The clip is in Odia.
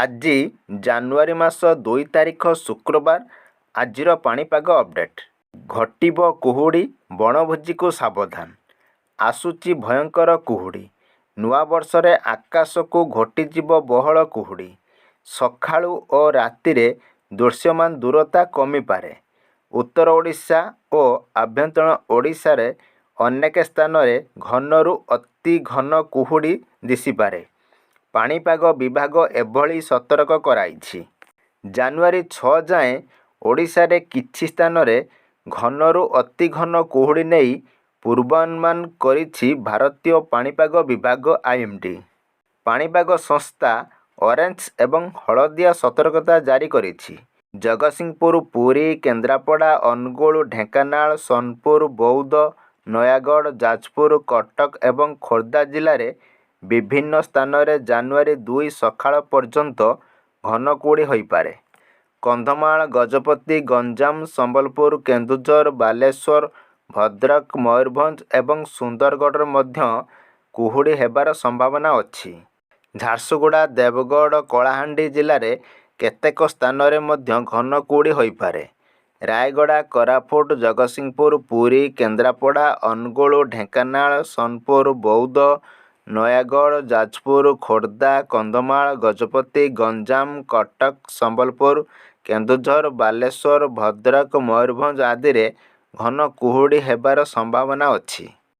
ଆଜି ଜାନୁଆରୀ ମାସ 2 ତାରିଖ ଶୁକ୍ରବାର। ଆଜିର ପାଣିପାଗ ଅପଡେଟ୍। ଘଟିବ କୁହୁଡ଼ି, ବଣଭୋଜିକୁ ସାବଧାନ। ଆସୁଛି ଭୟଙ୍କର କୁହୁଡ଼ି। ନୂଆବର୍ଷରେ ଆକାଶକୁ ଘୋଟିଯିବ ବହଳ କୁହୁଡ଼ି। ସକାଳୁ ଓ ରାତିରେ ଦୃଶ୍ୟମାନ ଦୂରତା କମିପାରେ। ଉତ୍ତର ଓଡ଼ିଶା ଓ ଆଭ୍ୟନ୍ତରୀଣ ଓଡ଼ିଶାରେ ଅନେକ ସ୍ଥାନରେ ଘନରୁ ଅତି ଘନ କୁହୁଡ଼ି ଦିଶିପାରେ। ପାଣିପାଗ ବିଭାଗ ଏଭଳି ସତର୍କ କରାଇଛି। ଜାନୁଆରୀ 6 ଯାଏଁ ଓଡ଼ିଶାରେ କିଛି ସ୍ଥାନରେ ଘନରୁ ଅତି ଘନ କୁହୁଡ଼ି ନେଇ ପୂର୍ବାନୁମାନ କରିଛି ଭାରତୀୟ ପାଣିପାଗ ବିଭାଗ (IMD). ପାଣିପାଗ ସଂସ୍ଥା ଅରେଞ୍ଜ ଏବଂ ହଳଦିଆ ସତର୍କତା ଜାରି କରିଛି। ଜଗତସିଂହପୁର, ପୁରୀ, କେନ୍ଦ୍ରାପଡ଼ା, ଅନୁଗୁଳ, ଢେଙ୍କାନାଳ, ସୋନପୁର, ବୌଦ୍ଧ, ନୟାଗଡ଼, ଯାଜପୁର, କଟକ ଏବଂ ଖୋର୍ଦ୍ଧା ଜିଲ୍ଲାରେ ବିଭିନ୍ନ ସ୍ଥାନରେ ଜାନୁଆରୀ 2 ସକାଳ ପର୍ଯ୍ୟନ୍ତ ଘନ କୁହୁଡ଼ି ହୋଇପାରେ। କନ୍ଧମାଳ, ଗଜପତି, ଗଞ୍ଜାମ, ସମ୍ବଲପୁର, କେନ୍ଦୁଝର, ବାଲେଶ୍ୱର, ଭଦ୍ରକ, ମୟୂରଭଞ୍ଜ ଏବଂ ସୁନ୍ଦରଗଡ଼ରେ ମଧ୍ୟ କୁହୁଡ଼ି ହେବାର ସମ୍ଭାବନା ଅଛି। ଝାରସୁଗୁଡ଼ା, ଦେବଗଡ଼, କଳାହାଣ୍ଡି ଜିଲ୍ଲାରେ କେତେକ ସ୍ଥାନରେ ମଧ୍ୟ ଘନ କୁହୁଡ଼ି ହୋଇପାରେ। ରାୟଗଡ଼ା, କୋରାପୁଟ, ଜଗତସିଂହପୁର, ପୁରୀ, କେନ୍ଦ୍ରାପଡ଼ା, ଅନୁଗୁଳ, ଢେଙ୍କାନାଳ, ସୋନପୁର, ବୌଦ୍ଧ, ନୟାଗଡ଼, ଯାଜପୁର, ଖୋର୍ଦ୍ଧା, କନ୍ଧମାଳ, ଗଜପତି, ଗଞ୍ଜାମ, କଟକ, ସମ୍ବଲପୁର, କେନ୍ଦୁଝର, ବାଲେଶ୍ୱର, ଭଦ୍ରକ, ମୟୂରଭଞ୍ଜ ଆଦିରେ ଘନ କୁହୁଡ଼ି ହେବାର ସମ୍ଭାବନା ଅଛି।